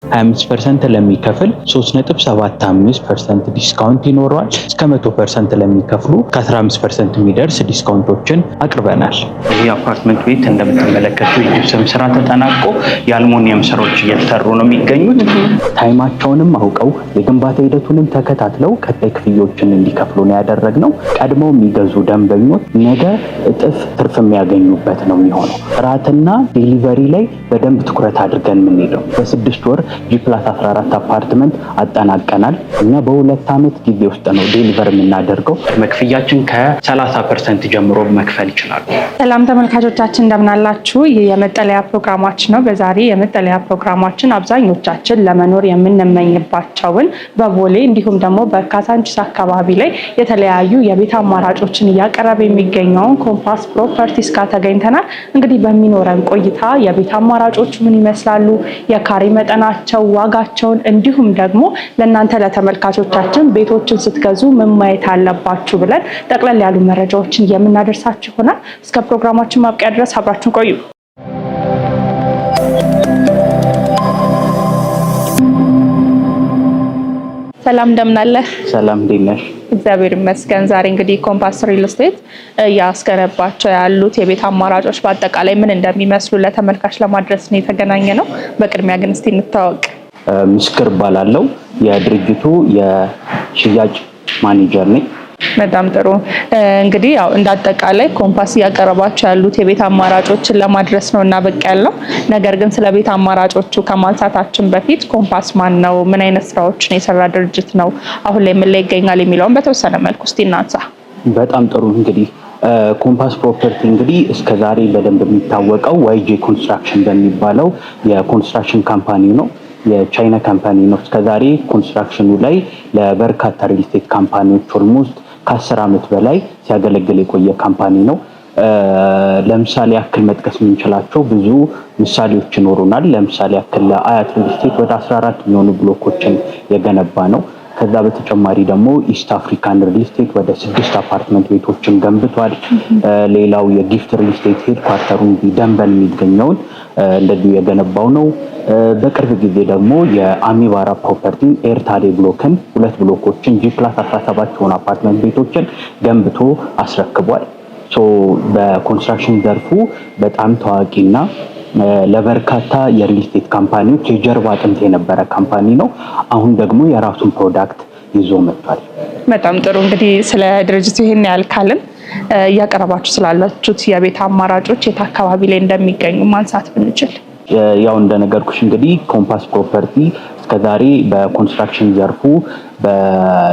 25% ለሚከፍል 3.75% ዲስካውንት ይኖረዋል። እስከ 100% ለሚከፍሉ ከ15% የሚደርስ ዲስካውንቶችን አቅርበናል። ይህ አፓርትመንት ቤት እንደምትመለከቱ የጂፕሰም ስራ ተጠናቆ የአልሙኒየም ስራዎች እየተሰሩ ነው የሚገኙት። ታይማቸውንም አውቀው የግንባታ ሂደቱንም ተከታትለው ቀጣይ ክፍያዎችን እንዲከፍሉ ነው ያደረግነው። ቀድመው የሚገዙ ደንበኞች ነገ እጥፍ ትርፍ የሚያገኙበት ነው የሚሆነው። ጥራትና ዴሊቨሪ ላይ በደንብ ትኩረት አድርገን የምንሄደው በ6 ወር G+14 አፓርትመንት አጠናቀናል። እኛ በ2 ዓመት ጊዜ ውስጥ ነው ዴሊቨር የምናደርገው። መክፍያችን ከ30% ጀምሮ መክፈል ይችላሉ። ሰላም ተመልካቾቻችን እንደምናላችሁ። ይህ የመጠለያ ፕሮግራማችን ነው። በዛሬ የመጠለያ ፕሮግራማችን አብዛኞቻችን ለመኖር የምንመኝባቸውን በቦሌ እንዲሁም ደግሞ በካሳንቺስ አካባቢ ላይ የተለያዩ የቤት አማራጮችን እያቀረበ የሚገኘውን ኮምፓስ ፕሮፐርቲስ ጋር ተገኝተናል። እንግዲህ በሚኖረን ቆይታ የቤት አማራጮቹ ምን ይመስላሉ፣ የካሬ መጠናቸው፣ ዋጋቸውን እንዲሁም ደግሞ ለእናንተ ለተመልካቾቻችን ቤቶችን ስትገዙ ምን ማየት አለባችሁ ብለን ጠቅለል ያሉ መረጃዎችን የምናደርሳችሁ ይሆናል። እስከ ፕሮግራማችን ማብቂያ ድረስ አብራችሁን ቆዩ። ሰላም እንደምን አለ? ሰላም እንዴት ነሽ? እግዚአብሔር ይመስገን። ዛሬ እንግዲህ ኮምፓስ ሪል ስቴት እያስገነባቸው ያሉት የቤት አማራጮች በአጠቃላይ ምን እንደሚመስሉ ለተመልካች ለማድረስ ነው የተገናኘ ነው። በቅድሚያ ግን እስቲ እንታወቅ። ምስክር እባላለሁ። የድርጅቱ የሽያጭ ማኔጀር ነኝ። በጣም ጥሩ። እንግዲህ ያው እንዳጠቃላይ ኮምፓስ እያቀረባቸው ያሉት የቤት አማራጮችን ለማድረስ ነው እና ብቅ ያለው። ነገር ግን ስለ ቤት አማራጮቹ ከማንሳታችን በፊት ኮምፓስ ማን ነው፣ ምን አይነት ስራዎችን የሰራ ድርጅት ነው፣ አሁን ላይ ምን ላይ ይገኛል የሚለውን በተወሰነ መልኩ እስቲ እናንሳ። በጣም ጥሩ። እንግዲህ ኮምፓስ ፕሮፐርቲ እንግዲህ እስከዛሬ በደንብ የሚታወቀው ዋይጄ ኮንስትራክሽን በሚባለው የኮንስትራክሽን ካምፓኒ ነው። የቻይና ካምፓኒ ነው። እስከዛሬ ኮንስትራክሽኑ ላይ ለበርካታ ሪል ስቴት ካምፓኒዎች ኦልሞስት ከ10 ዓመት በላይ ሲያገለግል የቆየ ካምፓኒ ነው። ለምሳሌ ያክል መጥቀስ የምንችላቸው ብዙ ምሳሌዎች ይኖሩናል። ለምሳሌ ያክል ለአያት ሪል ስቴት ወደ 14 የሚሆኑ ብሎኮችን የገነባ ነው። ከዛ በተጨማሪ ደግሞ ኢስት አፍሪካን ሪል ስቴት ወደ 6 አፓርትመንት ቤቶችን ገንብቷል። ሌላው የጊፍት ሪል ስቴት ሄድኳርተሩን ደንበል የሚገኘውን እንደዚሁ የገነባው ነው። በቅርብ ጊዜ ደግሞ የአሚባራ ፕሮፐርቲ ኤርታሌ ብሎክን 2 ብሎኮችን G+17 የሆኑ አፓርትመንት ቤቶችን ገንብቶ አስረክቧል። በኮንስትራክሽን ዘርፉ በጣም ታዋቂና ለበርካታ የሪል ስቴት ካምፓኒዎች የጀርባ አጥንት የነበረ ካምፓኒ ነው። አሁን ደግሞ የራሱን ፕሮዳክት ይዞ መጥቷል። በጣም ጥሩ። እንግዲህ ስለ ድርጅቱ ይሄን ያህል ካልን እያቀረባችሁ ስላላችሁት የቤት አማራጮች የት አካባቢ ላይ እንደሚገኙ ማንሳት ብንችል? ያው እንደነገርኩሽ እንግዲህ ኮምፓስ ፕሮፐርቲ እስከዛሬ በኮንስትራክሽን ዘርፉ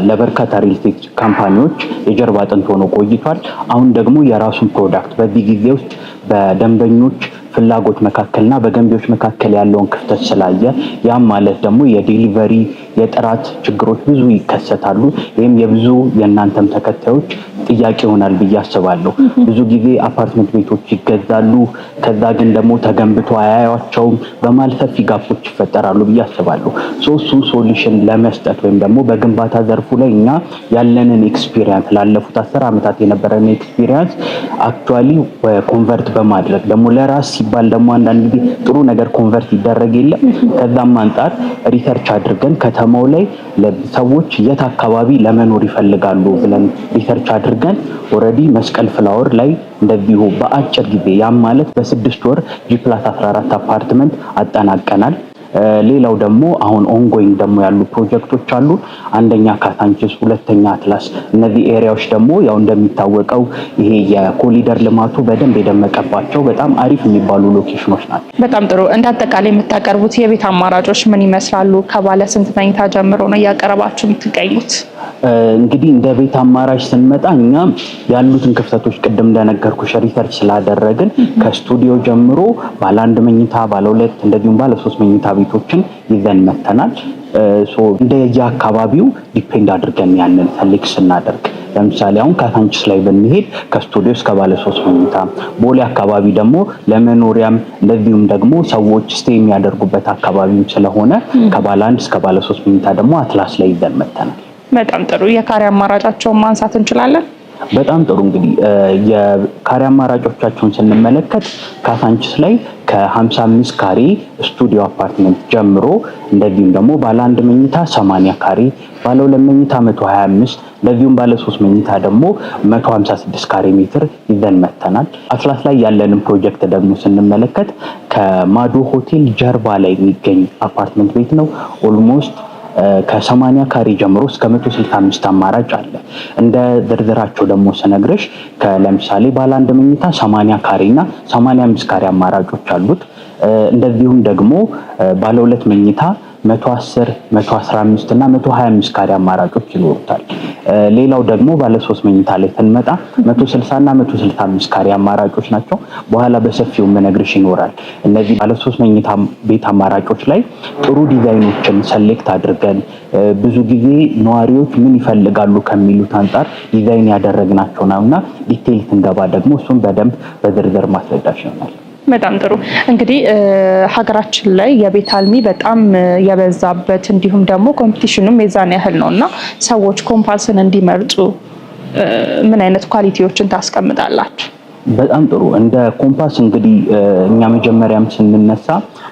ለበርካታ ሪል ስቴት ካምፓኒዎች የጀርባ አጥንት ሆኖ ቆይቷል። አሁን ደግሞ የራሱን ፕሮዳክት በዚህ ጊዜ ውስጥ በደንበኞች ፍላጎት መካከልና በገንቢዎች መካከል ያለውን ክፍተት ስላየ፣ ያም ማለት ደግሞ የዴሊቨሪ የጥራት ችግሮች ብዙ ይከሰታሉ። ይህም የብዙ የእናንተም ተከታዮች ጥያቄ ይሆናል ብዬ አስባለሁ። ብዙ ጊዜ አፓርትመንት ቤቶች ይገዛሉ፣ ከዛ ግን ደግሞ ተገንብቶ አያዩቸውም፣ በመሃል ሰፊ ጋፖች ይፈጠራሉ ብዬ አስባለሁ። እሱን ሶሉሽን ለመስጠት ወይም ደግሞ በግንባታ ዘርፉ ላይ እኛ ያለንን ኤክስፒሪየንስ ላለፉት 10 ዓመታት የነበረን ኤክስፒሪየንስ አክቹአሊ ኮንቨርት በማድረግ ደግሞ ለራስ ሲባል ደግሞ አንዳንድ ጊዜ ጥሩ ነገር ኮንቨርት ይደረግ የለም። ከዛም አንጻር ሪሰርች አድርገን ከተማው ላይ ለሰዎች የት አካባቢ ለመኖር ይፈልጋሉ ብለን ሪሰርች አድርገን ኦልሬዲ መስቀል ፍላወር ላይ እንደዚሁ በአጭር ጊዜ ያም ማለት በ6 ወር G+14 አፓርትመንት አጠናቀናል። ሌላው ደግሞ አሁን ኦንጎይንግ ደግሞ ያሉ ፕሮጀክቶች አሉ። አንደኛ ካሳንቺስ፣ ሁለተኛ አትላስ። እነዚህ ኤሪያዎች ደግሞ ያው እንደሚታወቀው ይሄ የኮሊደር ልማቱ በደንብ የደመቀባቸው በጣም አሪፍ የሚባሉ ሎኬሽኖች ናቸው። በጣም ጥሩ። እንደ አጠቃላይ የምታቀርቡት የቤት አማራጮች ምን ይመስላሉ? ከባለ ስንት መኝታ ጀምሮ ነው እያቀረባችሁ የምትገኙት? እንግዲህ እንደ ቤት አማራጭ ስንመጣ እኛ ያሉትን ክፍተቶች ቅድም እንደነገርኩሽ ሪሰርች ስላደረግን ከስቱዲዮ ጀምሮ ባለ 1 መኝታ፣ ባለ 2 እንደዚሁም ባለ 3 መኝታ ቤቶችን ይዘን መተናል። እንደየ አካባቢው ዲፔንድ አድርገን ያንን ሰሌክት ስናደርግ፣ ለምሳሌ አሁን ካሳንቺስ ላይ ብንሄድ ከስቱዲዮ እስከ ባለ 3 መኝታ፣ ቦሌ አካባቢ ደግሞ ለመኖሪያም እንደዚሁም ደግሞ ሰዎች ስቴ የሚያደርጉበት አካባቢም ስለሆነ ከባለ 1 እስከ ባለ 3 መኝታ ደግሞ አትላስ ላይ ይዘን መተናል። በጣም ጥሩ። የካሬ አማራጫቸውን ማንሳት እንችላለን? በጣም ጥሩ እንግዲህ የካሬ አማራጮቻቸውን ስንመለከት ካሳንችስ ላይ ከ55 ካሬ ስቱዲዮ አፓርትመንት ጀምሮ እንደዚሁም ደግሞ ባለ 1 መኝታ 80 ካሬ፣ ባለ 2 መኝታ 125፣ እንደዚሁም ባለ 3 መኝታ ደግሞ 156 ካሬ ሜትር ይዘን መተናል። አትላስ ላይ ያለንን ፕሮጀክት ደግሞ ስንመለከት ከማዶ ሆቴል ጀርባ ላይ የሚገኝ አፓርትመንት ቤት ነው። ኦልሞስት ከ80 ካሬ ጀምሮ እስከ 165 አማራጭ አለ። እንደ ዝርዝራቸው ደግሞ ስነግርሽ ለምሳሌ ባለ 1 መኝታ 80 ካሬ እና 85 ካሬ አማራጮች አሉት። እንደዚሁም ደግሞ ባለ 2 መኝታ 110፣ 115 እና 125 ካሬ አማራጮች ይኖሩታል። ሌላው ደግሞ ባለ 3 መኝታ ላይ ስንመጣ 160 እና 165 ካሬ አማራጮች ናቸው። በኋላ በሰፊው መነግርሽ ይኖራል። እነዚህ ባለ 3 መኝታ ቤት አማራጮች ላይ ጥሩ ዲዛይኖችን ሰሌክት አድርገን ብዙ ጊዜ ነዋሪዎች ምን ይፈልጋሉ ከሚሉት አንጻር ዲዛይን ያደረግናቸው ነውና ዲቴይል ስንገባ ደግሞ እሱን በደንብ በዝርዝር ማስረዳት ይሆናል። በጣም ጥሩ እንግዲህ ሀገራችን ላይ የቤት አልሚ በጣም የበዛበት እንዲሁም ደግሞ ኮምፒቲሽኑም የዛን ያህል ነውና ሰዎች ኮምፓስን እንዲመርጡ ምን አይነት ኳሊቲዎችን ታስቀምጣላችሁ? በጣም ጥሩ እንደ ኮምፓስ እንግዲህ እኛ መጀመሪያም ስንነሳ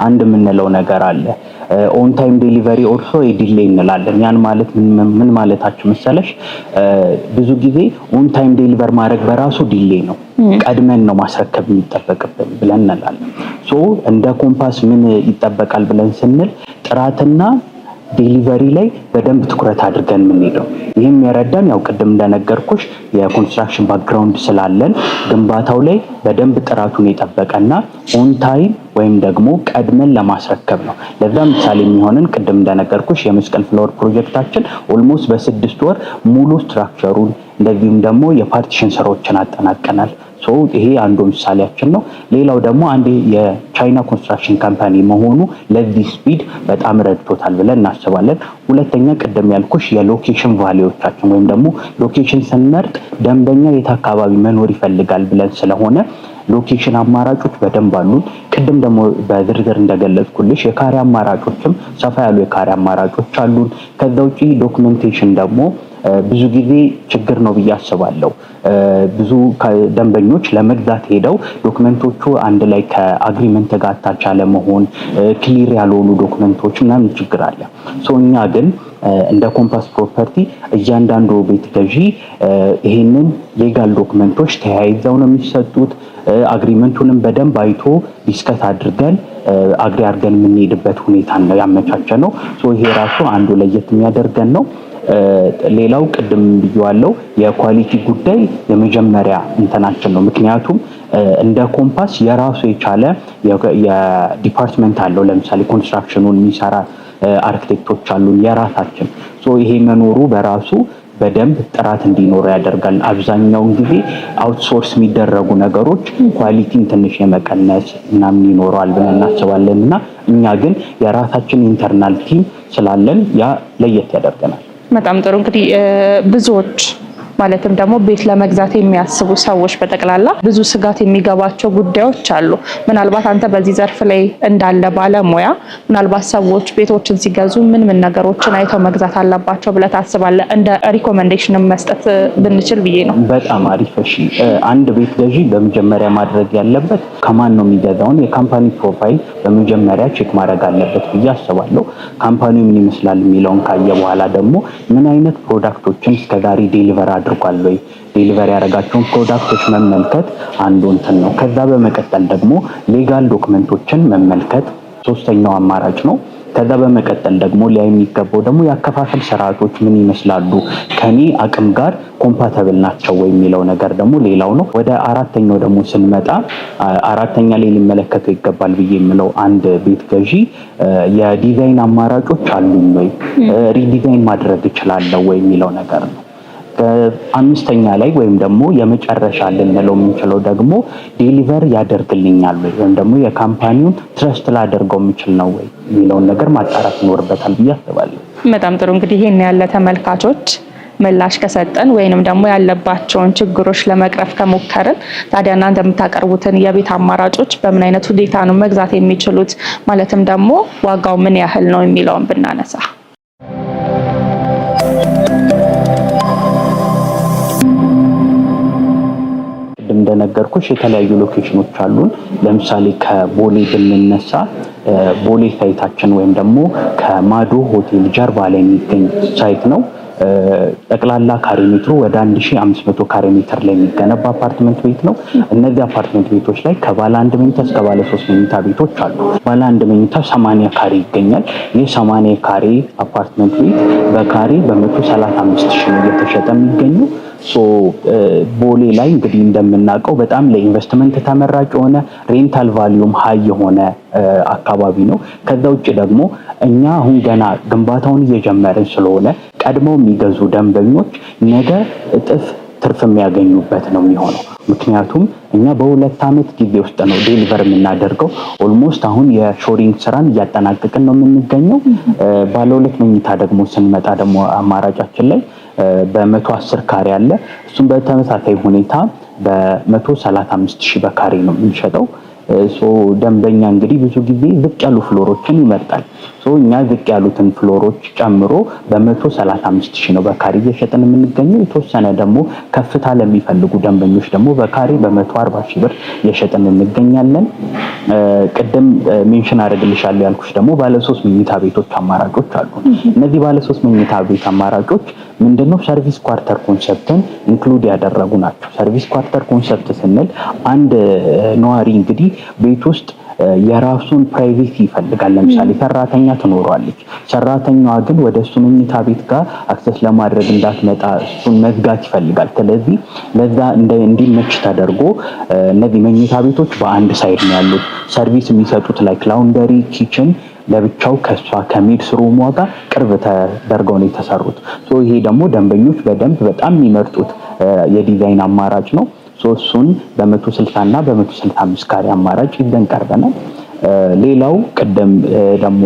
አንድ የምንለው ነገር አለ። ኦን ታይም ዴሊቨሪ ኦልሶ ዲሌይ እንላለን። ያን ማለት ምን ማለታችን መሰለሽ? ብዙ ጊዜ ኦን ታይም ዴሊቨር ማድረግ በራሱ ዲሌይ ነው። ቀድመን ነው ማስረከብ የሚጠበቅብን ብለን እንላለን። ሶ እንደ ኮምፓስ ምን ይጠበቃል ብለን ስንል ጥራትና ዴሊቨሪ ላይ በደንብ ትኩረት አድርገን የምንሄደው። ይህም የረዳን ያው ቅድም እንደነገርኩሽ የኮንስትራክሽን ባክግራውንድ ስላለን ግንባታው ላይ በደንብ ጥራቱን የጠበቀና ኦን ታይም ወይም ደግሞ ቀድመን ለማስረከብ ነው። ለዛ ምሳሌ የሚሆንን ቅድም እንደነገርኩሽ የመስቀል ፍላወር ፕሮጀክታችን ኦልሞስት በ6 ወር ሙሉ ስትራክቸሩን እንደዚሁም ደግሞ የፓርቲሽን ስራዎችን አጠናቀናል። ይሄ አንዱ ምሳሌያችን ነው። ሌላው ደግሞ አንድ የቻይና ኮንስትራክሽን ካምፓኒ መሆኑ ለዚህ ስፒድ በጣም ረድቶታል ብለን እናስባለን። ሁለተኛ ቅድም ያልኩሽ የሎኬሽን ቫሊዎቻችን ወይም ደግሞ ሎኬሽን ስንመርጥ ደንበኛ የት አካባቢ መኖር ይፈልጋል ብለን ስለሆነ ሎኬሽን አማራጮች በደንብ አሉን። ቅድም ደግሞ በዝርዝር እንደገለጽኩልሽ የካሬ አማራጮችም ሰፋ ያሉ የካሬ አማራጮች አሉን። ከዛ ውጪ ዶክመንቴሽን ደግሞ ብዙ ጊዜ ችግር ነው ብዬ አስባለሁ። ብዙ ደንበኞች ለመግዛት ሄደው ዶክመንቶቹ አንድ ላይ ከአግሪመንት ጋር አታች አለመሆን፣ ክሊር ያልሆኑ ዶክመንቶች ምናምን ችግር አለ። እኛ ግን እንደ ኮምፓስ ፕሮፐርቲ እያንዳንዱ ቤት ገዢ ይሄንን ሌጋል ዶክመንቶች ተያይዘው ነው የሚሰጡት። አግሪመንቱንም በደንብ አይቶ ዲስከስ አድርገን አግሪ አድርገን የምንሄድበት ሁኔታ ነው ያመቻቸ ነው። ይሄ ራሱ አንዱ ለየት የሚያደርገን ነው። ሌላው ቅድም ብየዋለሁ የኳሊቲ ጉዳይ የመጀመሪያ እንትናችን ነው። ምክንያቱም እንደ ኮምፓስ የራሱ የቻለ የዲፓርትመንት አለው። ለምሳሌ ኮንስትራክሽኑን የሚሰራ አርኪቴክቶች አሉን የራሳችን። ይሄ መኖሩ በራሱ በደንብ ጥራት እንዲኖር ያደርጋል። አብዛኛውን ጊዜ አውትሶርስ የሚደረጉ ነገሮች ኳሊቲን ትንሽ የመቀነስ ምናምን ይኖረዋል ብለን እናስባለን እና እኛ ግን የራሳችን ኢንተርናል ቲም ስላለን ያ ለየት ያደርገናል። በጣም ጥሩ እንግዲህ ብዙዎች ማለትም ደግሞ ቤት ለመግዛት የሚያስቡ ሰዎች በጠቅላላ ብዙ ስጋት የሚገባቸው ጉዳዮች አሉ። ምናልባት አንተ በዚህ ዘርፍ ላይ እንዳለ ባለሙያ ምናልባት ሰዎች ቤቶችን ሲገዙ ምን ነገሮችን አይተው መግዛት አለባቸው ብለህ ታስባለህ? እንደ ሪኮመንዴሽን መስጠት ብንችል ብዬ ነው። በጣም አሪፍ። እሺ፣ አንድ ቤት ገዢ በመጀመሪያ ማድረግ ያለበት ከማን ነው የሚገዛውን የካምፓኒ ፕሮፋይል በመጀመሪያ ቼክ ማድረግ አለበት ብዬ አስባለሁ። ካምፓኒው ምን ይመስላል የሚለውን ካየ በኋላ ደግሞ ምን አይነት ፕሮዳክቶችን እስከዛሬ ዴሊቨር አድርጓል ወይ ዴሊቨሪ ያደረጋቸውን ፕሮዳክቶች መመልከት አንዱ እንትን ነው። ከዛ በመቀጠል ደግሞ ሌጋል ዶክመንቶችን መመልከት ሶስተኛው አማራጭ ነው። ከዛ በመቀጠል ደግሞ ላይ የሚገባው ደግሞ የአከፋፈል ስርዓቶች ምን ይመስላሉ፣ ከኔ አቅም ጋር ኮምፓተብል ናቸው ወይ የሚለው ነገር ደግሞ ሌላው ነው። ወደ አራተኛው ደግሞ ስንመጣ አራተኛ ላይ ሊመለከተው ይገባል ብዬ የምለው አንድ ቤት ገዢ የዲዛይን አማራጮች አሉኝ ወይ፣ ሪዲዛይን ማድረግ እችላለሁ ወይ የሚለው ነገር ነው። አምስተኛ ላይ ወይም ደግሞ የመጨረሻ ልንለው የምንችለው ደግሞ ዴሊቨር ያደርግልኛል ወይ ወይም ደግሞ የካምፓኒውን ትረስት ላደርገው የምችል ነው ወይ የሚለውን ነገር ማጣራት ይኖርበታል ብዬ አስባለሁ። በጣም ጥሩ እንግዲህ ይሄን ያለ ተመልካቾች ምላሽ ከሰጠን ወይንም ደግሞ ያለባቸውን ችግሮች ለመቅረፍ ከሞከርን ታዲያ እናንተ የምታቀርቡትን የቤት አማራጮች በምን አይነት ሁኔታ ነው መግዛት የሚችሉት ማለትም ደግሞ ዋጋው ምን ያህል ነው የሚለውን ብናነሳ እንደነገርኩሽ የተለያዩ ሎኬሽኖች አሉን። ለምሳሌ ከቦሌ ብንነሳ ቦሌ ሳይታችን ወይም ደግሞ ከማዶ ሆቴል ጀርባ ላይ የሚገኝ ሳይት ነው። ጠቅላላ ካሬ ሜትሩ ወደ 1500 ካሬ ሜትር ላይ የሚገነባ አፓርትመንት ቤት ነው። እነዚህ አፓርትመንት ቤቶች ላይ ከባለ 1 መኝታ እስከ ባለ 3 መኝታ ቤቶች አሉ። ባለ 1 መኝታ 80 ካሬ ይገኛል። ይህ 80 ካሬ አፓርትመንት ቤት በካሬ በ135,000 ነው እየተሸጠ የሚገኘው። ቦሌ ላይ እንግዲህ እንደምናውቀው በጣም ለኢንቨስትመንት ተመራጭ የሆነ ሬንታል ቫልዩም ሃይ የሆነ አካባቢ ነው። ከዛ ውጭ ደግሞ እኛ አሁን ገና ግንባታውን እየጀመርን ስለሆነ ቀድመው የሚገዙ ደንበኞች ነገ እጥፍ ትርፍ የሚያገኙበት ነው የሚሆነው። ምክንያቱም እኛ በ2 ዓመት ጊዜ ውስጥ ነው ዴሊቨር የምናደርገው። ኦልሞስት አሁን የሾሪንግ ስራን እያጠናቀቅን ነው የምንገኘው። ባለ 2 መኝታ ደግሞ ስንመጣ ደግሞ አማራጫችን ላይ በ110 ካሬ አለ። እሱም በተመሳሳይ ሁኔታ በ135,000 በካሬ ነው የምንሸጠው። ደንበኛ እንግዲህ ብዙ ጊዜ ዝቅ ያሉ ፍሎሮችን ይመርጣል። እኛ ዝቅ ያሉትን ፍሎሮች ጨምሮ በ135,000 ነው በካሬ እየሸጥን የምንገኘው። የተወሰነ ደግሞ ከፍታ ለሚፈልጉ ደንበኞች ደግሞ በካሬ በ140,000 ብር እየሸጥን እንገኛለን። ቅድም ሜንሽን አደርግልሻለሁ ያልኩሽ ደግሞ ባለ 3 መኝታ ቤቶች አማራጮች አሉ። እነዚህ ባለ 3 መኝታ ቤት አማራጮች ምንድነው? ሰርቪስ ኳርተር ኮንሰፕትን ኢንክሉድ ያደረጉ ናቸው። ሰርቪስ ኳርተር ኮንሰፕት ስንል አንድ ነዋሪ እንግዲህ ቤት ውስጥ የራሱን ፕራይቬሲ ይፈልጋል። ለምሳሌ ሰራተኛ ትኖራለች። ሰራተኛዋ ግን ወደ እሱ መኝታ ቤት ጋር አክሰስ ለማድረግ እንዳትመጣ እሱን መዝጋት ይፈልጋል። ስለዚህ ለዛ እንዲመች ተደርጎ እነዚህ መኝታ ቤቶች በአንድ ሳይድ ነው ያሉት። ሰርቪስ የሚሰጡት ላይክ ላውንደሪ፣ ኪችን ለብቻው ከሷ ከሜድስ ሩሟ ጋር ቅርብ ተደርገው ነው የተሰሩት። ይሄ ደግሞ ደንበኞች በደንብ በጣም የሚመርጡት የዲዛይን አማራጭ ነው። እሱን በ160 እና በ165 ካሬ አማራጭ ይዘን ቀርበናል። ሌላው ቀደም ደግሞ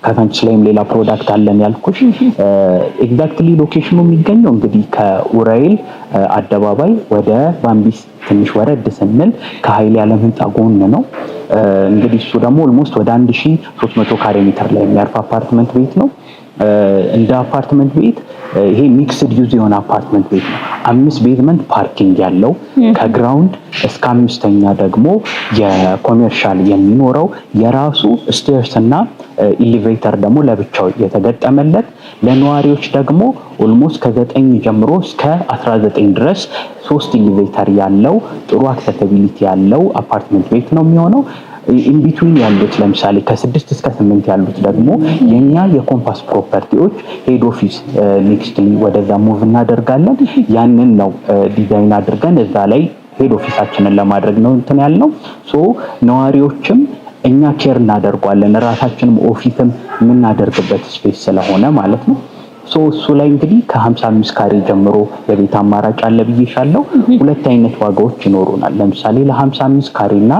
ካሳንቺስ ላይም ሌላ ፕሮዳክት አለን ያልኩሽ። ኤግዛክትሊ ሎኬሽኑ የሚገኘው እንግዲህ ከኡራኤል አደባባይ ወደ ባምቢስ ትንሽ ወረድ ስንል ከኃይሌ ዓለም ህንፃ ጎን ነው። እንግዲህ እሱ ደግሞ ኦልሞስት ወደ 1300 ካሬ ሜትር ላይ የሚያርፍ አፓርትመንት ቤት ነው። እንደ አፓርትመንት ቤት ይሄ ሚክስድ ዩዝ የሆነ አፓርትመንት ቤት ነው። 5 ቤዝመንት ፓርኪንግ ያለው ከግራውንድ እስከ 5ኛ ደግሞ የኮሜርሻል የሚኖረው የራሱ ስቴርስ እና ኤሌቬተር ደግሞ ለብቻው የተገጠመለት ለነዋሪዎች ደግሞ ኦልሞስት ከ9 ጀምሮ እስከ 19 ድረስ 3 ኤሌቬተር ያለው ጥሩ አክሰሲቢሊቲ ያለው አፓርትመንት ቤት ነው የሚሆነው። ኢንቢትዊን ያሉት ለምሳሌ ከ6 እስከ 8 ያሉት ደግሞ የኛ የኮምፓስ ፕሮፐርቲዎች ሄድ ኦፊስ ኔክስትሊ ወደዛ ሙቭ እናደርጋለን። ያንን ነው ዲዛይን አድርገን እዛ ላይ ሄድ ኦፊሳችንን ለማድረግ ነው እንትን ያልነው። ነዋሪዎችም እኛ ኬር እናደርጓለን ራሳችንም ኦፊስም የምናደርግበት ስፔስ ስለሆነ ማለት ነው። እሱ ላይ እንግዲህ ከ55 ካሬ ጀምሮ የቤት አማራጭ አለ ብዬሻለሁ። 2 አይነት ዋጋዎች ይኖሩናል። ለምሳሌ ለ55 ካሬና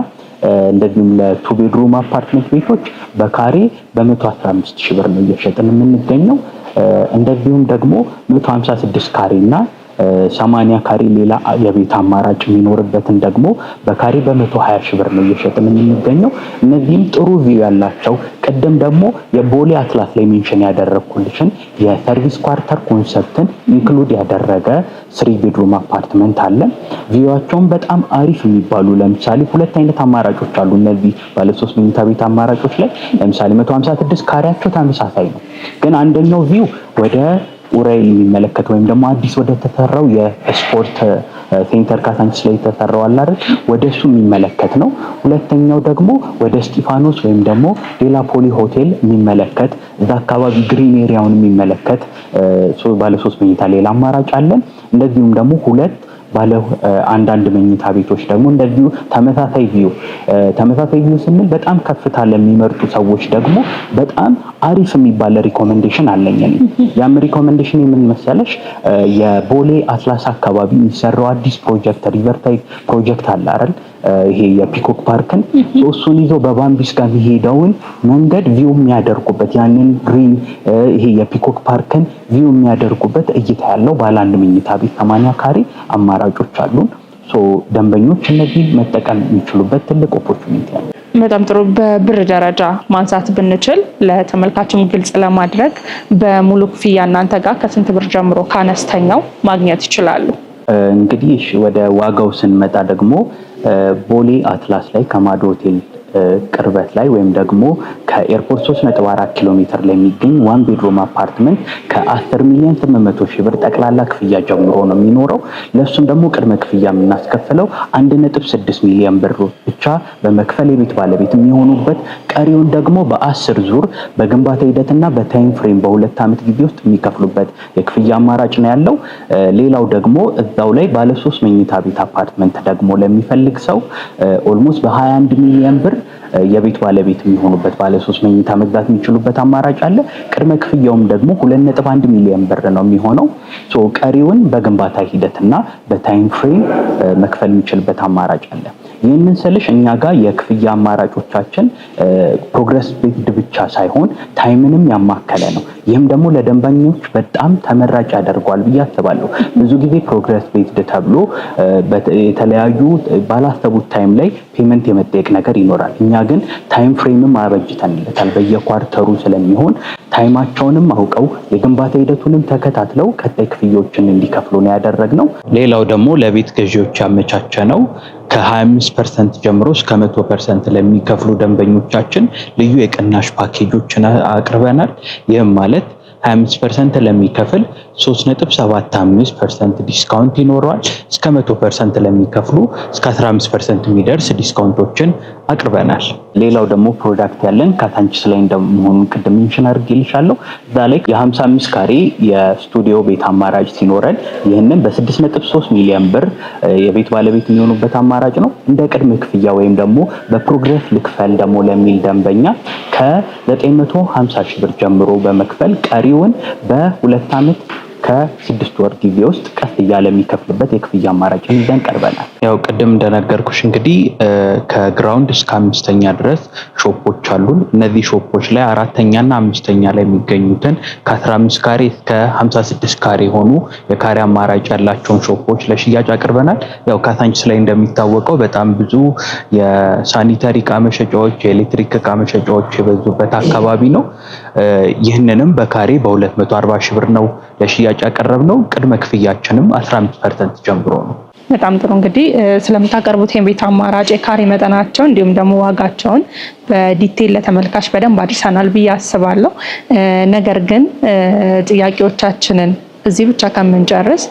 እንደዚሁም ለ2 ቤድሩም አፓርትመንት ቤቶች በካሬ በ115,000 ብር ነው እየሸጥን የምንገኘው። እንደዚሁም ደግሞ 156 ካሬና 80 ካሬ ሌላ የቤት አማራጭ የሚኖርበትን ደግሞ በካሬ በ120,000 ብር ነው እየሸጥን የምንገኘው። እነዚህም ጥሩ ቪው ያላቸው ቀደም ደግሞ የቦሌ አትላስ ላይ ሜንሽን ያደረኩልሽን የሰርቪስ ኳርተር ኮንሰፕትን ኢንክሉድ ያደረገ 3 ቤድሩም አፓርትመንት አለ። ቪዋቸውን በጣም አሪፍ የሚባሉ ለምሳሌ 2 አይነት አማራጮች አሉ። እነዚህ ባለ 3 መኝታ ቤት አማራጮች ላይ ለምሳሌ 156 ካሬያቸው ተመሳሳይ ነው፣ ግን አንደኛው ቪው ወደ ኡራኤል የሚመለከት ወይም ደግሞ አዲስ ወደ ተሰራው የስፖርት ሴንተር ካሳንቺስ ላይ ተሰራው አለ አይደል፣ ወደሱ የሚመለከት ነው። ሁለተኛው ደግሞ ወደ እስጢፋኖስ ወይም ደግሞ ሌላ ፖሊ ሆቴል የሚመለከት እዛ አካባቢ ግሪን ኤሪያውን የሚመለከት ባለ 3 መኝታ ሌላ አማራጭ አለን። እንደዚሁም ደግሞ 2 ባለ አንዳንድ መኝታ ቤቶች ደግሞ እንደዚሁ ተመሳሳይ ቪው ስንል በጣም ከፍታ ለሚመርጡ ሰዎች ደግሞ በጣም አሪፍ የሚባል ሪኮሜንዴሽን አለኝ። ያም ሪኮሜንዴሽን የምን መሰለሽ፣ የቦሌ አትላስ አካባቢ የሚሰራው አዲስ ፕሮጀክት ሪቨርታይድ ፕሮጀክት አለ አይደል፣ ይሄ የፒኮክ ፓርክን እሱን ይዞ በባምቢስ ጋር የሚሄደውን መንገድ ቪው የሚያደርጉበት ያንን ግሪን ይሄ የፒኮክ ፓርክን ቪው የሚያደርጉበት እይታ ያለው ባለ 1 መኝታ ቤት 80 ካሬ አማራጮች አሉን። ደንበኞች እነዚህ መጠቀም የሚችሉበት ትልቅ ኦፖርቹኒቲ አለ። በጣም ጥሩ። በብር ደረጃ ማንሳት ብንችል ለተመልካችም ግልጽ ለማድረግ በሙሉ ክፍያ እናንተ ጋር ከስንት ብር ጀምሮ ካነስተኛው ማግኘት ይችላሉ? እንግዲህ ወደ ዋጋው ስንመጣ ደግሞ ቦሌ አትላስ ላይ ከማዶ ሆቴል ቅርበት ላይ ወይም ደግሞ ከኤርፖርት 3.4 ኪሎ ሜትር ላይ የሚገኝ ዋን ቤድሮም አፓርትመንት ከ10 ሚሊዮን 800 ሺህ ብር ጠቅላላ ክፍያ ጀምሮ ነው የሚኖረው። ለሱም ደግሞ ቅድመ ክፍያ የምናስከፍለው 1.6 ሚሊዮን ብር ብቻ በመክፈል የቤት ባለቤት የሚሆኑበት፣ ቀሪውን ደግሞ በ10 ዙር በግንባታ ሂደትና በታይም ፍሬም በሁለት ዓመት ጊዜ ውስጥ የሚከፍሉበት የክፍያ አማራጭ ነው ያለው። ሌላው ደግሞ እዛው ላይ ባለ 3 መኝታ ቤት አፓርትመንት ደግሞ ለሚፈልግ ሰው ኦልሞስት በ21 ሚሊዮን ብር የቤት ባለቤት የሚሆኑበት ባለ 3 መኝታ መግዛት የሚችሉበት አማራጭ አለ። ቅድመ ክፍያውም ደግሞ 2.1 ሚሊዮን ብር ነው የሚሆነው። ቀሪውን በግንባታ ሂደትና በታይም ፍሬም መክፈል የሚችልበት አማራጭ አለ። ይህንን ስልሽ እኛ ጋር የክፍያ አማራጮቻችን ፕሮግረስ ቤዝድ ብቻ ሳይሆን ታይምንም ያማከለ ነው። ይህም ደግሞ ለደንበኞች በጣም ተመራጭ ያደርገዋል ብዬ አስባለሁ። ብዙ ጊዜ ፕሮግረስ ቤዝድ ተብሎ የተለያዩ ባላሰቡት ታይም ላይ ፔመንት የመጠየቅ ነገር ይኖራል። እኛ ግን ታይም ፍሬምም አበጅተንለታል። በየኳርተሩ ስለሚሆን ታይማቸውንም አውቀው የግንባታ ሂደቱንም ተከታትለው ቀጣይ ክፍያዎችን እንዲከፍሉ ነው ያደረግነው። ሌላው ደግሞ ለቤት ገዢዎች ያመቻቸ ነው። ከ25% ጀምሮ እስከ 100% ለሚከፍሉ ደንበኞቻችን ልዩ የቅናሽ ፓኬጆችን አቅርበናል። ይህም ማለት 25% ለሚከፍል 3.75% ዲስካውንት ይኖረዋል። እስከ 100% ለሚከፍሉ እስከ 15% የሚደርስ ዲስካውንቶችን አቅርበናል። ሌላው ደግሞ ፕሮዳክት ያለን ካዛንቺስ ላይ እንደመሆኑ ቅድም ሜንሽን አድርጌልሻለሁ። እዛ ላይ የ55 ካሬ የስቱዲዮ ቤት አማራጭ ሲኖረን ይህንን በ6.3 ሚሊዮን ብር የቤት ባለቤት የሚሆኑበት አማራጭ ነው። እንደ ቅድመ ክፍያ ወይም ደግሞ በፕሮግረስ ልክፈል ደግሞ ለሚል ደንበኛ ከ950 ሺህ ብር ጀምሮ በመክፈል ቀሪውን በሁለት ዓመት ከ6 ወር ጊዜ ውስጥ ቀስ እያለ የሚከፍልበት የክፍያ አማራጭ ይዘን ቀርበናል። ያው ቅድም እንደነገርኩሽ እንግዲህ ከግራውንድ እስከ 5ኛ ድረስ ሾፖች አሉን። እነዚህ ሾፖች ላይ 4ኛና 5ኛ ላይ የሚገኙትን ከ15 ካሬ እስከ 56 ካሬ ሆኑ የካሬ አማራጭ ያላቸውን ሾፖች ለሽያጭ አቅርበናል። ያው ካዛንቺስ ላይ እንደሚታወቀው በጣም ብዙ የሳኒታሪ እቃ መሸጫዎች፣ የኤሌክትሪክ እቃ መሸጫዎች የበዙበት አካባቢ ነው። ይህንንም በካሬ በ240 ሺህ ብር ነው ለሽያጭ ያቀረብነው። ቅድመ ክፍያችንም 15% ጀምሮ ነው። በጣም ጥሩ። እንግዲህ ስለምታቀርቡት የቤት አማራጭ የካሬ መጠናቸው እንዲሁም ደግሞ ዋጋቸውን በዲቴል ለተመልካች በደንብ አድርሰናል ብዬ አስባለሁ። ነገር ግን ጥያቄዎቻችንን እዚህ ብቻ ከምንጨርስ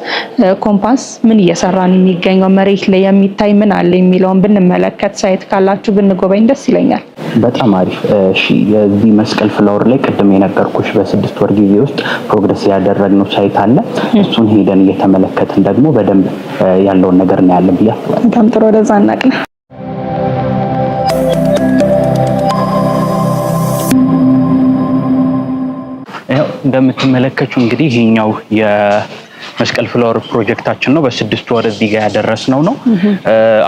ኮምፓስ ምን እየሰራን የሚገኘው መሬት ላይ የሚታይ ምን አለ የሚለውን ብንመለከት ሳይት ካላችሁ ብንጎበኝ ደስ ይለኛል። በጣም አሪፍ። እሺ፣ የዚህ መስቀል ፍላወር ላይ ቅድም የነገርኩሽ በ6 ወር ጊዜ ውስጥ ፕሮግረስ ያደረግነው ሳይት አለ። እሱን ሄደን እየተመለከትን ደግሞ በደንብ ያለውን ነገር እናያለን ብዬ አስባለሁ። በጣም ጥሩ። ወደዛ እናቅና። እንደምትመለከቱት እንግዲህ ይሄኛው የመስቀል ፍላወር ፕሮጀክታችን ነው። በ6 ወር እዚህ ጋር ያደረስነው ነው።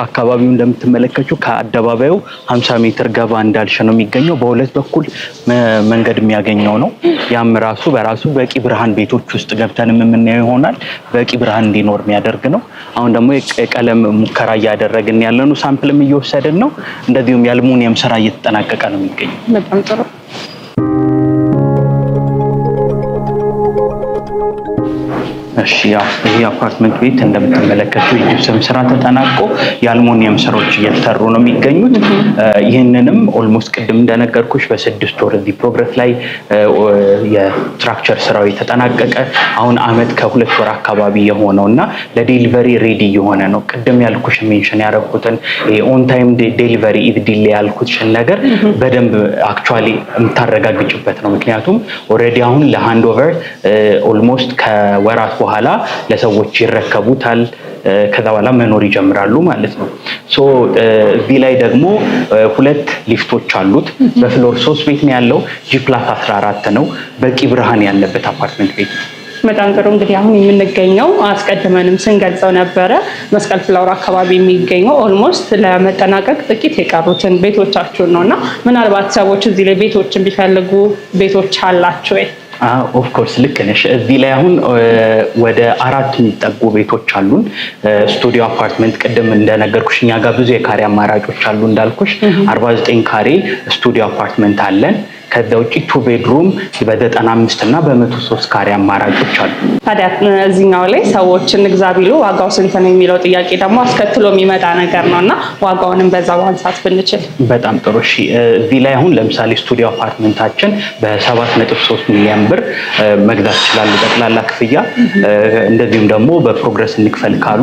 አካባቢው እንደምትመለከቱት ከአደባባዩ 50 ሜትር ገባ እንዳልሽ ነው የሚገኘው። በሁለት በኩል መንገድ የሚያገኘው ነው። ያም በራሱ በቂ ብርሃን ቤቶች ውስጥ ገብተን የምናየው ይሆናል። በቂ ብርሃን እንዲኖር የሚያደርግ ነው። አሁን ደግሞ የቀለም ሙከራ እያደረግን ያለነው፣ ሳምፕልም እየወሰድን ነው። እንደዚሁም የአልሙኒየም ስራ እየተጠናቀቀ ነው የሚገኘው። በጣም ጥሩ። እሺ፣ ይሄ አፓርትመንት ቤት እንደምትመለከቱ የጂፕሰም ስራ ተጠናቆ የአልሙኒየም ስራዎች እየተሰሩ ነው የሚገኙት። ይህንንም ኦልሞስት ቅድም እንደነገርኩሽ በ6 ወር እዚህ ፕሮግረስ ላይ የስትራክቸር ስራው የተጠናቀቀ አሁን አመት ከ2 ወር አካባቢ የሆነውና ለዴሊቨሪ ሬዲ የሆነ ነው። ቅድም ያልኩሽ ሜንሽን ያደረኩትን ኦን ታይም ዴሊቨሪ ኢዝ ዲሌ ያልኩትሽን ነገር በደንብ አክቹአሊ የምታረጋግጭበት ነው። ምክንያቱም ኦልሬዲ አሁን ለሃንድ ኦቨር ኦልሞስት ከወራት በኋላ ለሰዎች ይረከቡታል። ከዛ በኋላ መኖር ይጀምራሉ ማለት ነው። እዚህ ላይ ደግሞ 2 ሊፍቶች አሉት። በፍሎር 3 ቤት ነው ያለው። G+14 ነው። በቂ ብርሃን ያለበት አፓርትመንት ቤት ነው። በጣም ጥሩ። እንግዲህ አሁን የምንገኘው አስቀድመንም ስንገልጸው ነበረ መስቀል ፍላወር አካባቢ የሚገኘው ኦልሞስት ለመጠናቀቅ ጥቂት የቀሩትን ቤቶቻችሁን ነው እና ምናልባት ሰዎች እዚህ ላይ ቤቶችን ቢፈልጉ ቤቶች አላችሁ ወይ? ኦፍ ኮርስ ልክ ነሽ። እዚህ ላይ አሁን ወደ 4 የሚጠጉ ቤቶች አሉን። ስቱዲዮ አፓርትመንት ቅድም እንደነገርኩሽ እኛ ጋር ብዙ የካሬ አማራጮች አሉ እንዳልኩሽ 49 ካሬ ስቱዲዮ አፓርትመንት አለን። ከዛ ውጪ 2 ቤድሩም በ95 እና በ103 ካሬ አማራጮች አሉ። ታዲያ እዚህኛው ላይ ሰዎች እንግዛ ቢሉ ዋጋው ስንት ነው የሚለው ጥያቄ ደግሞ አስከትሎ የሚመጣ ነገር ነውና ዋጋውንም በዛው ማንሳት ብንችል በጣም ጥሩ። እሺ እዚህ ላይ አሁን ለምሳሌ ስቱዲዮ አፓርትመንታችን በ7.3 ሚሊዮን ብር መግዛት ይችላሉ ጠቅላላ ክፍያ። እንደዚሁም ደግሞ በፕሮግረስ እንክፈል ካሉ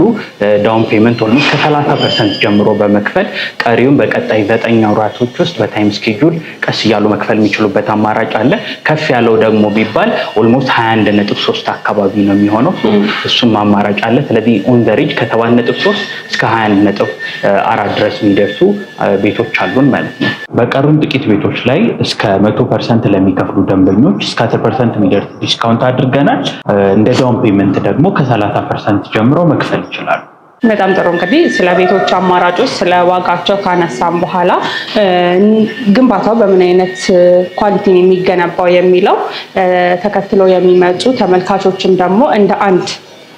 ዳውን ፔመንት ኦልሞስት ከ30% ጀምሮ በመክፈል ቀሪውን በቀጣይ 9 ወራቶች ውስጥ በታይም ስኬጁል ቀስ እያሉ መክፈል የሚችሉበት አማራጭ አለ። ከፍ ያለው ደግሞ ቢባል ኦልሞስት 21.3 አካባቢ ነው የሚሆነው። እሱም አማራጭ አለ። ስለዚህ ኦን ዘ ሬንጅ ከ7.3 እስከ 21.4 ድረስ የሚደርሱ ቤቶች አሉን ማለት ነው። በቀሩን ጥቂት ቤቶች ላይ እስከ 100% ለሚከፍሉ ደንበኞች እስከ 10% የሚደርስ ዲስካውንት አድርገናል። እንደ ዳውን ፔመንት ደግሞ ከ30% ጀምሮ መክፈል ይችላሉ። በጣም ጥሩ። እንግዲህ ስለ ቤቶች አማራጮች ስለ ዋጋቸው ካነሳም በኋላ ግንባታው በምን አይነት ኳሊቲ ነው የሚገነባው የሚለው ተከትሎ የሚመጡ ተመልካቾችም ደግሞ እንደ አንድ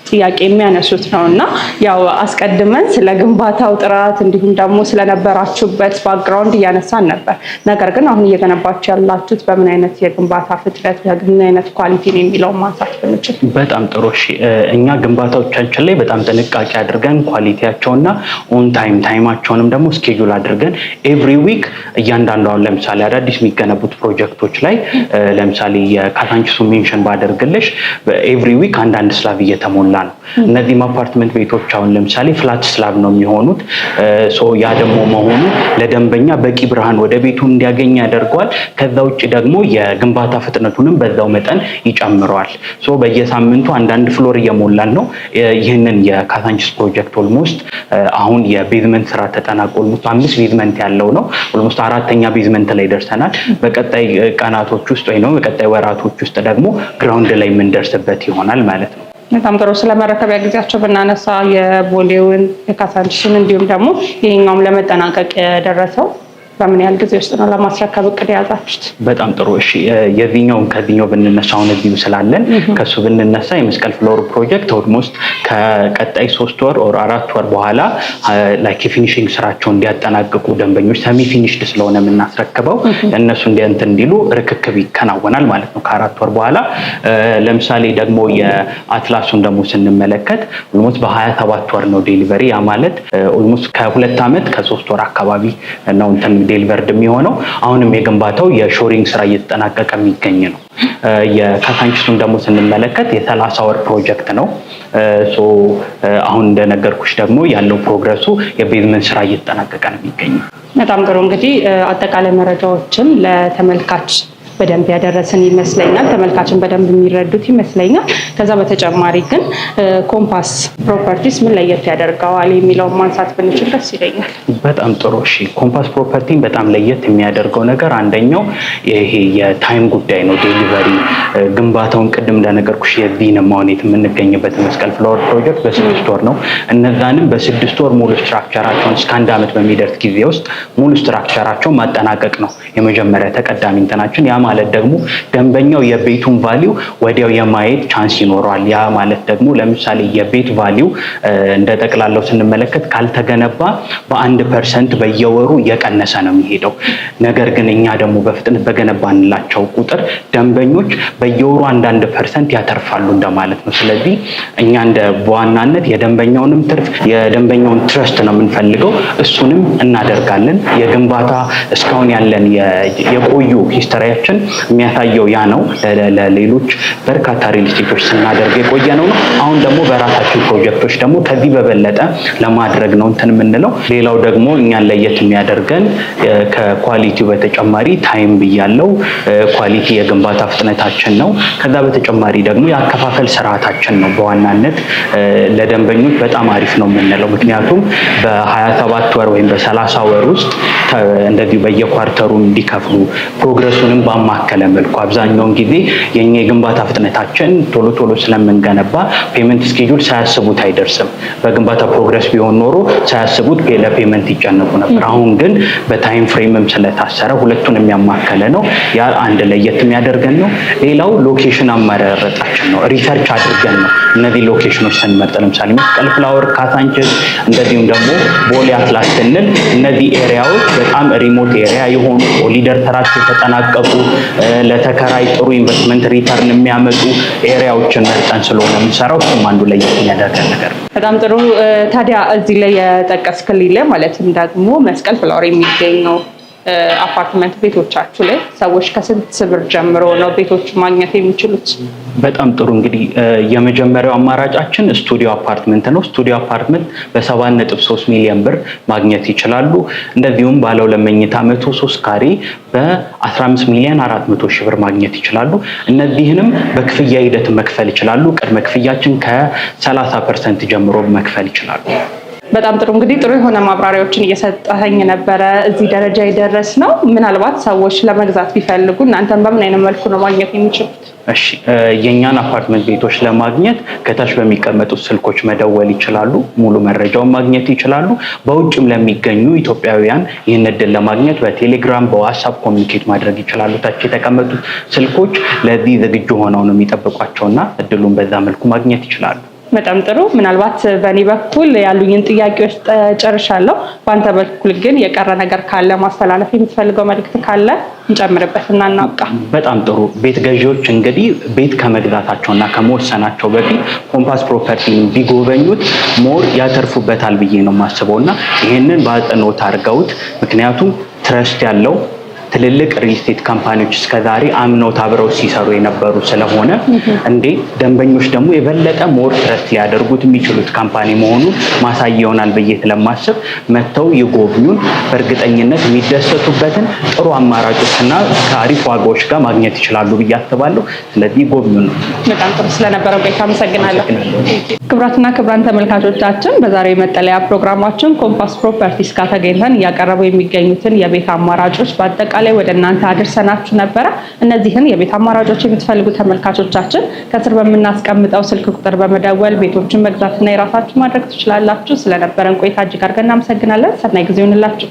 ጥያቄ የሚያነሱት ነው እና ያው አስቀድመን ስለ ግንባታው ጥራት እንዲሁም ደግሞ ስለነበራችሁበት ባክግራውንድ እያነሳን ነበር። ነገር ግን አሁን እየገነባችሁ ያላችሁት በምን አይነት የግንባታ ፍጥነት በምን አይነት ኳሊቲ ነው የሚለው ማንሳት ብንችል። በጣም ጥሩ። እሺ እኛ ግንባታዎቻችን ላይ በጣም ጥንቃቄ አድርገን ኳሊቲያቸውና ኦን ታይማቸውንም ደግሞ ስኬጁል አድርገን ኤቭሪ ዊክ እያንዳንዷን ለምሳሌ አዳዲስ የሚገነቡት ፕሮጀክቶች ላይ ለምሳሌ የካዛንቺሱ ሜንሽን ባደርግልሽ ኤቭሪ ዊክ አንዳንድ ስላብ እየተሞላ ነው። እነዚህም አፓርትመንት ቤቶች አሁን ለምሳሌ ፍላት ስላብ ነው የሚሆኑት። ያ ደግሞ መሆኑ ለደንበኛ በቂ ብርሃን ወደ ቤቱ እንዲያገኝ ያደርገዋል። ከዛ ውጭ ደግሞ የግንባታ ፍጥነቱንም በዛው መጠን ይጨምረዋል። በየሳምንቱ አንዳንድ ፍሎር እየሞላን ነው። ይህንን የካዛንቺስ ፕሮጀክት ኦልሞስት አሁን የቤዝመንት ስራ ተጠናቆ ኦልሞስት 5 ቤዝመንት ያለው ነው። ኦልሞስት 4ኛ ቤዝመንት ላይ ደርሰናል። በቀጣይ ቀናቶች ውስጥ ወይ ነው በቀጣይ ወራቶች ውስጥ ደግሞ ግራውንድ ላይ የምንደርስበት ይሆናል ማለት ነው። በጣም ጥሩ። ስለመረከቢያ ጊዜያቸው ብናነሳ የቦሌውን የካዛንቺስን እንዲሁም ደግሞ ይሄኛውም ለመጠናቀቅ የደረሰው በምን ያህል ጊዜ ውስጥ ነው ለማስረከብ እቅድ የያዛችሁት? በጣም ጥሩ። እሺ ከዚህኛው ብንነሳ አሁን እዚሁ ስላለን ከሱ ብንነሳ የመስቀል ፍሎር ፕሮጀክት ኦልሞስት ከቀጣይ 3 ወር ኦር 4 ወር በኋላ ላይክ የፊኒሺንግ ስራቸውን እንዲያጠናቅቁ ደንበኞች ሰሚ ፊኒሽድ ስለሆነ የምናስረክበው እነሱ እንዲሉ ርክክብ ይከናወናል ማለት ነው ከ4 ወር በኋላ። ለምሳሌ ደግሞ የአትላሱን ደግሞ ስንመለከት ኦልሞስት በ27 ወር ነው ዴሊቨሪ። ያ ማለት ኦልሞስት ከ2 ዓመት ከ3 ወር አካባቢ ነው ዴሊቨርድ የሚሆነው። አሁንም የግንባታው የሾሪንግ ስራ እየተጠናቀቀ የሚገኝ ነው። የካዛንቺሱን ደግሞ ስንመለከት የ30 ወር ፕሮጀክት ነው። አሁን እንደነገርኩሽ ደግሞ ያለው ፕሮግረሱ የቤዝመንት ስራ እየተጠናቀቀ ነው የሚገኘው። በጣም ጥሩ። እንግዲህ አጠቃላይ መረጃዎችን ለተመልካች በደንብ ያደረስን ይመስለኛል። ተመልካችን በደንብ የሚረዱት ይመስለኛል። ከዛ በተጨማሪ ግን ኮምፓስ ፕሮፐርቲስ ምን ለየት ያደርገዋል የሚለውን ማንሳት ብንችል ደስ ይለኛል። በጣም ጥሩ። እሺ ኮምፓስ ፕሮፐርቲን በጣም ለየት የሚያደርገው ነገር አንደኛው ይሄ የታይም ጉዳይ ነው። ዴሊቨሪ ግንባታውን ቅድም እንደነገርኩሽ የዚህን ማውኔት የምንገኝበት መስቀል ፍላወር ፕሮጀክት በ6 ወር ነው። እነዛንም በ6 ወር ሙሉ ስትራክቸራቸውን እስከ 1 ዓመት በሚደርስ ጊዜ ውስጥ ሙሉ ስትራክቸራቸውን ማጠናቀቅ ነው የመጀመሪያ ተቀዳሚ እንትናችን። ያ ማለት ደግሞ ደንበኛው የቤቱን ቫሊው ወዲያው የማየት ቻንስ ይኖረዋል። ያ ማለት ደግሞ ለምሳሌ የቤት ቫሊው እንደ ጠቅላላው ስንመለከት ካልተገነባ በ1% በየወሩ እየቀነሰ ነው የሚሄደው። ነገር ግን እኛ ደግሞ በፍጥነት በገነባንላቸው ቁጥር ደንበኞች በየወሩ 1% ያተርፋሉ እንደማለት ነው። ስለዚህ እኛ እንደ በዋናነት የደንበኛውንም ትርፍ የደንበኛውን ትረስት ነው የምንፈልገው፣ እሱንም እናደርጋለን። የግንባታ እስካሁን ያለን የቆዩ ሂስትሪያችን የሚያሳየው ያ ነው። ለሌሎች በርካታ ሪል ስቴቶች ስናደርግ የቆየ ነው። አሁን ደግሞ በራሳችን ፕሮጀክቶች ደግሞ ከዚህ በበለጠ ለማድረግ ነው እንትን የምንለው። ሌላው ደግሞ እኛን ለየት የሚያደርገን ከኳሊቲው በተጨማሪ ታይም ብያለው፣ ኳሊቲ የግንባታ ፍጥነታችን ነው። ከዛ በተጨማሪ ደግሞ የአከፋፈል ስርዓታችን ነው። በዋናነት ለደንበኞች በጣም አሪፍ ነው የምንለው፣ ምክንያቱም በ27 ወር ወይም በ30 ወር ውስጥ እንደዚሁ በየኳርተሩ እንዲከፍሉ ፕሮግረሱንም ባማከለ መልኩ አብዛኛውን ጊዜ የኛ የግንባታ ፍጥነታችን ቶሎ ስለምንገነባ ፔመንት ስኬጁል ሳያስቡት አይደርስም። በግንባታ ፕሮግረስ ቢሆን ኖሮ ሳያስቡት ለፔመንት ይጨነቁ ነበር። አሁን ግን በታይም ፍሬምም ስለታሰረ ሁለቱን የሚያማከለ ነው። ያ አንድ ለየት የሚያደርገን ነው። ሌላው ሎኬሽን አመራረጣችን ነው። ሪሰርች አድርገን ነው እነዚህ ሎኬሽኖች ስንመርጥ ለምሳሌ መስቀል ፍላወር፣ ካሳንችስ እንደዚሁም ደግሞ ቦሌ አትላስ ስንል እነዚህ ኤሪያዎች በጣም ሪሞት ኤሪያ የሆኑ ኮሊደር ተራቸው የተጠናቀቁ ለተከራይ ጥሩ ኢንቨስትመንት ሪተርን የሚያመጡ ኤሪያዎችን መርጠን ስለሆነ የምንሰራው እሱም አንዱ ላይ የሚያደርገን ነገር ነው። በጣም ጥሩ። ታዲያ እዚህ ላይ የጠቀስክልኝ ላይ ማለትም ደግሞ መስቀል ፍላወር የሚገኘው አፓርትመንት ቤቶቻችሁ ላይ ሰዎች ከስንት ብር ጀምሮ ነው ቤቶች ማግኘት የሚችሉት? በጣም ጥሩ። እንግዲህ የመጀመሪያው አማራጫችን ስቱዲዮ አፓርትመንት ነው። ስቱዲዮ አፓርትመንት በ7.3 ሚሊዮን ብር ማግኘት ይችላሉ። እንደዚሁም ባለ 2 መኝታ 103 ካሬ በ15 ሚሊዮን 400 ሺህ ብር ማግኘት ይችላሉ። እነዚህንም በክፍያ ሂደት መክፈል ይችላሉ። ቅድመ ክፍያችን ከ30% ጀምሮ መክፈል ይችላሉ። በጣም ጥሩ። እንግዲህ ጥሩ የሆነ ማብራሪያዎችን እየሰጠኸኝ ነበረ እዚህ ደረጃ የደረስ ነው። ምናልባት ሰዎች ለመግዛት ቢፈልጉ እናንተን በምን አይነት መልኩ ነው ማግኘት የሚችሉት? እሺ፣ የእኛን አፓርትመንት ቤቶች ለማግኘት ከታች በሚቀመጡት ስልኮች መደወል ይችላሉ። ሙሉ መረጃውን ማግኘት ይችላሉ። በውጭም ለሚገኙ ኢትዮጵያውያን ይህን እድል ለማግኘት በቴሌግራም በዋትስአፕ ኮሚኒኬት ማድረግ ይችላሉ። ታች የተቀመጡት ስልኮች ለዚህ ዝግጁ ሆነው ነው የሚጠብቋቸውና እድሉን በዛ መልኩ ማግኘት ይችላሉ። በጣም ጥሩ። ምናልባት በእኔ በኩል ያሉኝን ጥያቄዎች ጨርሻለሁ። በአንተ በኩል ግን የቀረ ነገር ካለ ማስተላለፍ የምትፈልገው መልዕክት ካለ እንጨምርበትና እናብቃ። በጣም ጥሩ። ቤት ገዢዎች እንግዲህ ቤት ከመግዛታቸውና ከመወሰናቸው በፊት ኮምፓስ ፕሮፐርቲን ቢጎበኙት ሞር ያተርፉበታል ብዬ ነው የማስበው እና ይህንን በአጽንኦት አድርገውት ምክንያቱም ትረስት ያለው ትልልቅ ሪል ስቴት ካምፓኒዎች እስከዛሬ አምነው አብረው ሲሰሩ የነበሩ ስለሆነ ደንበኞች ደግሞ የበለጠ ሞር ትረስት ሊያደርጉት የሚችሉት ካምፓኒ መሆኑን ማሳያ ይሆናል ብዬ ስለማስብ መጥተው ይጎብኙን። በእርግጠኝነት የሚደሰቱበትን ጥሩ አማራጮችና ከአሪፍ ዋጋዎች ጋር ማግኘት ይችላሉ ብዬ አስባለሁ። ስለዚህ ጎብኙን ነው። በጣም ጥሩ። ስለነበረው ቆይታ አመሰግናለሁ። ክቡራትና ክቡራን ተመልካቾቻችን በዛሬው የመጠለያ ፕሮግራማችን ኮምፓስ ፕሮፐርቲስ ጋር ተገኝተን እያቀረቡ የሚገኙትን የቤት አማራጮች በአጠቃላይ ወደ እናንተ አድርሰናችሁ ነበረ። እነዚህን የቤት አማራጮች የምትፈልጉ ተመልካቾቻችን ከስር በምናስቀምጠው ስልክ ቁጥር በመደወል ቤቶችን መግዛትና የራሳችሁ ማድረግ ትችላላችሁ። ስለነበረን ቆይታ እጅግ አድርገን እናመሰግናለን። ሰናይ ጊዜ ይሁንላችሁ።